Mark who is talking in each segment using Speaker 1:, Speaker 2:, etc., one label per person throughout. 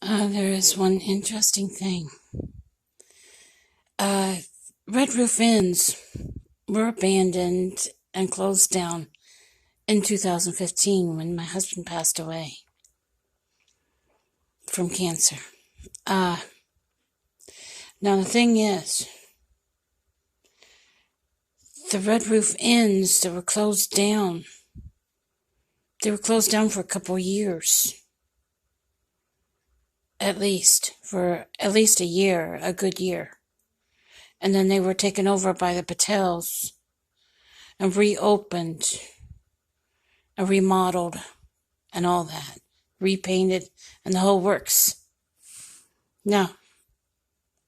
Speaker 1: There is one interesting thing. Uh, Red Roof Inns were abandoned and closed down in 2015 when my husband passed away from cancer. Uh, Now the thing is, the Red Roof Inns that were closed down, they were closed down for a couple of years. For at least a year, a good year. And then they were taken over by the Patels and reopened and remodeled and all that, repainted and the whole works. Now,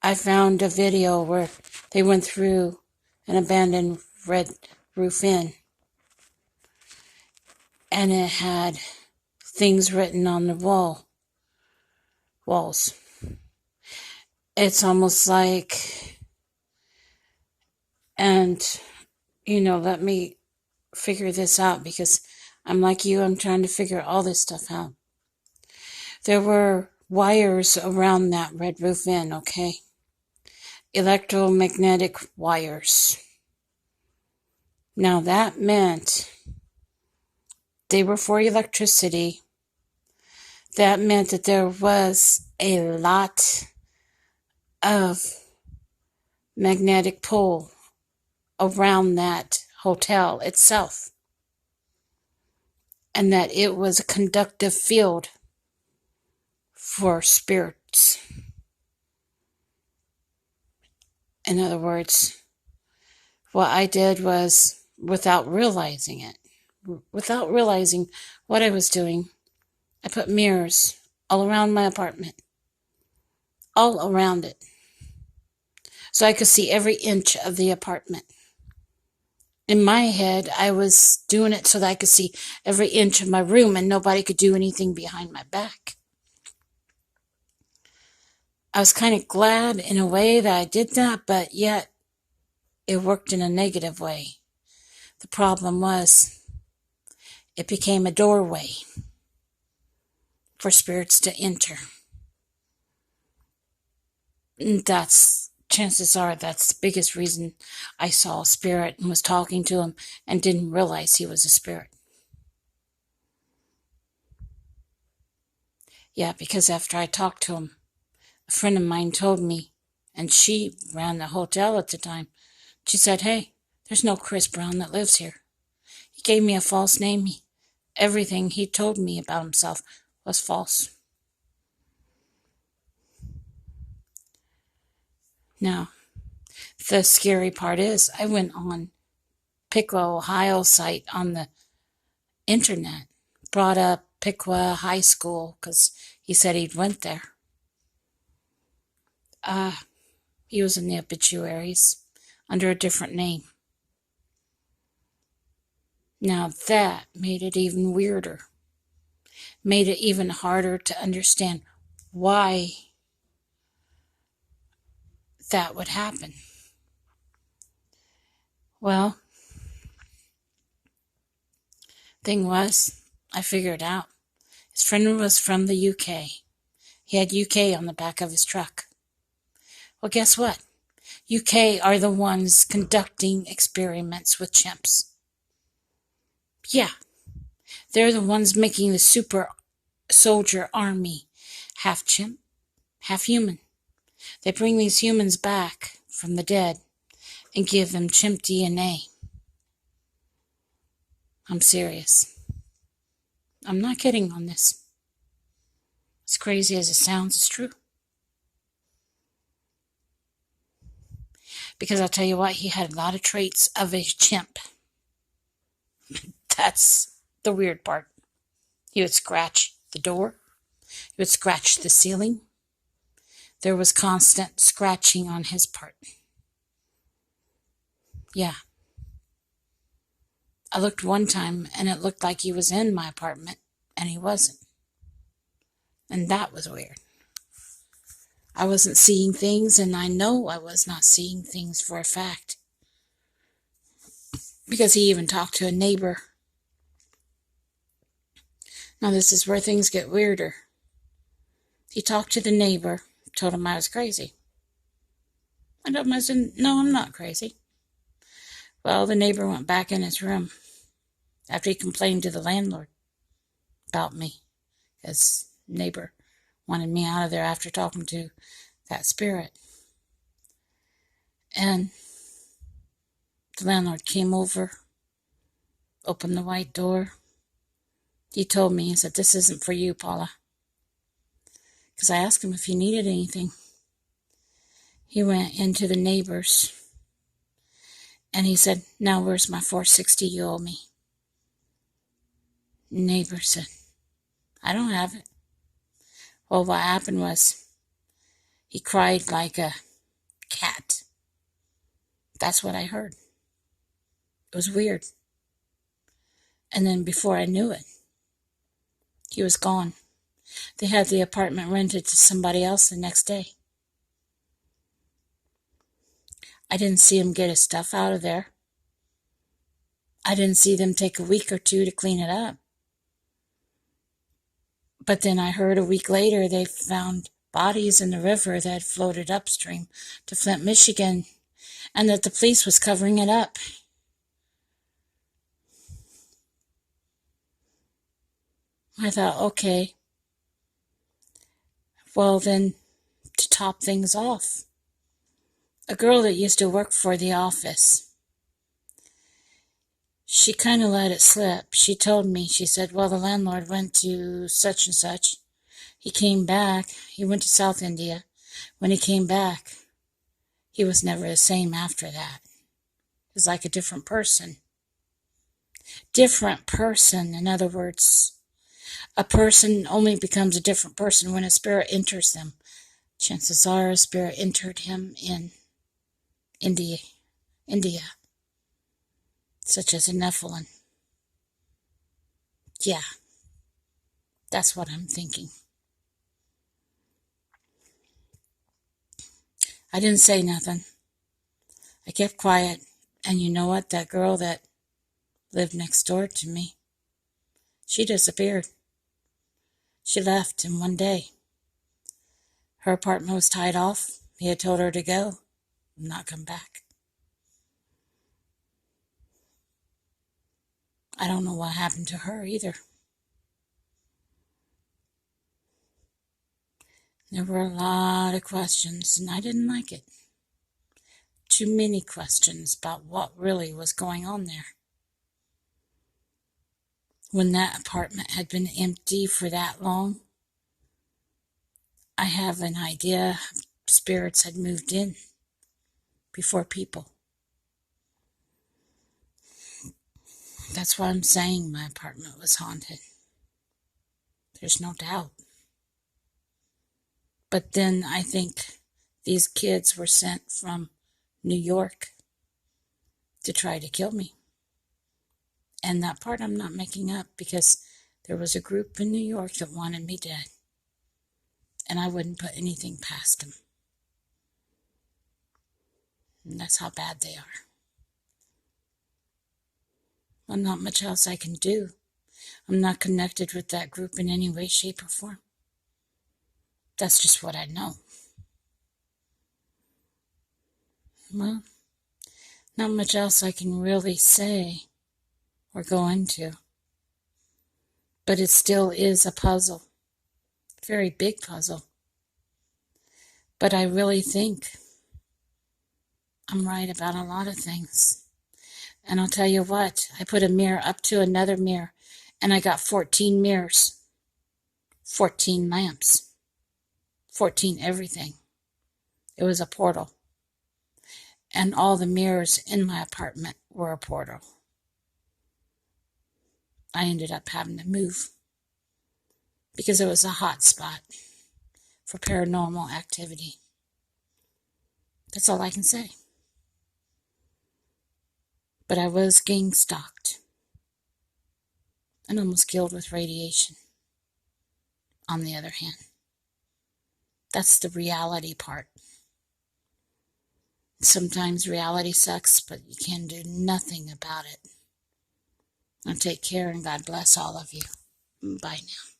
Speaker 1: I found a video where they went through an abandoned Red Roof Inn, and it had things written on the walls. It's almost like, and let me figure this out, because I'm like you, I'm trying to figure all this stuff out. There were wires around that Red Roof Inn, okay? Electromagnetic wires. Now that meant they were for electricity. That meant that there was a lot of magnetic pull around that hotel itself, and that it was a conductive field for spirits. In other words, what I did was, without realizing what I was doing, I put mirrors all around my apartment, all around it, so I could see every inch of the apartment. In my head, I was doing it so that I could see every inch of my room and nobody could do anything behind my back. I was kind of glad in a way that I did that, but yet it worked in a negative way. The problem was, it became a doorway for spirits to enter. Chances are that's the biggest reason I saw a spirit and was talking to him and didn't realize he was a spirit. Yeah, because after I talked to him, a friend of mine told me, and she ran the hotel at the time, she said, "Hey, there's no Chris Brown that lives here. He gave me a false name. Everything he told me about himself was false." Now, the scary part is, I went on Piqua, Ohio site on the internet, brought up Piqua High School because he said he'd went there. He was in the obituaries under a different name. Now that made it even weirder, made it even harder to understand why that would happen. Well, thing was, I figured out. His friend was from the UK. He had UK on the back of his truck. Well, guess what? UK are the ones conducting experiments with chimps. Yeah, they're the ones making the super soldier army, half chimp, half human. They bring these humans back from the dead and give them chimp DNA. I'm serious. I'm not kidding on this. As crazy as it sounds, it's true. Because I'll tell you what, he had a lot of traits of a chimp. That's the weird part. He would scratch the door. He would scratch the ceiling. There was constant scratching on his part. Yeah. I looked one time and it looked like he was in my apartment, and he wasn't. And that was weird. I wasn't seeing things, and I know I was not seeing things for a fact. Because he even talked to a neighbor. Now this is where things get weirder. He talked to the neighbor, told him I was crazy. I told him, I said, no, I'm not crazy. Well, the neighbor went back in his room after he complained to the landlord about me. His neighbor wanted me out of there after talking to that spirit. And the landlord came over, opened the white door. He told me, he said, this isn't for you, Paula. Because I asked him if he needed anything. He went into the neighbors and he said, now where's my $460 you owe me? Neighbor said, I don't have it. Well, what happened was he cried like a cat. That's what I heard. It was weird. And then before I knew it, he was gone. They had the apartment rented to somebody else the next day. I didn't see him get his stuff out of there. I didn't see them take a week or two to clean it up. But then I heard a week later they found bodies in the river that had floated upstream to Flint, Michigan, and that the police was covering it up. I thought, okay, well then, to top things off, a girl that used to work for the office, she kind of let it slip. She told me, she said, well, the landlord went to such and such. He came back. He went to South India. When he came back, he was never the same after that. He was like a different person. Different person, in other words. A person only becomes a different person when a spirit enters them. Chances are a spirit entered him in India, such as a Nephilim. Yeah, that's what I'm thinking. I didn't say nothing. I kept quiet. And you know what? That girl that lived next door to me, she disappeared. She left in one day. Her apartment was tied off. He had told her to go and not come back. I don't know what happened to her either. There were a lot of questions, and I didn't like it. Too many questions about what really was going on there. When that apartment had been empty for that long, I have an idea spirits had moved in before people. That's why I'm saying my apartment was haunted. There's no doubt. But then I think these kids were sent from New York to try to kill me. And that part I'm not making up, because there was a group in New York that wanted me dead. And I wouldn't put anything past them. And that's how bad they are. Well, not much else I can do. I'm not connected with that group in any way, shape, or form. That's just what I know. Well, not much else I can really say or go into. But it still is a puzzle. Very big puzzle. But I really think I'm right about a lot of things. And I'll tell you what, I put a mirror up to another mirror, and I got 14 mirrors, 14 lamps, 14 everything. It was a portal. And all the mirrors in my apartment were a portal. I ended up having to move because it was a hot spot for paranormal activity. That's all I can say. But I was gang stalked and almost killed with radiation. On the other hand, that's the reality part. Sometimes reality sucks, but you can do nothing about it. Now take care, and God bless all of you. Bye now.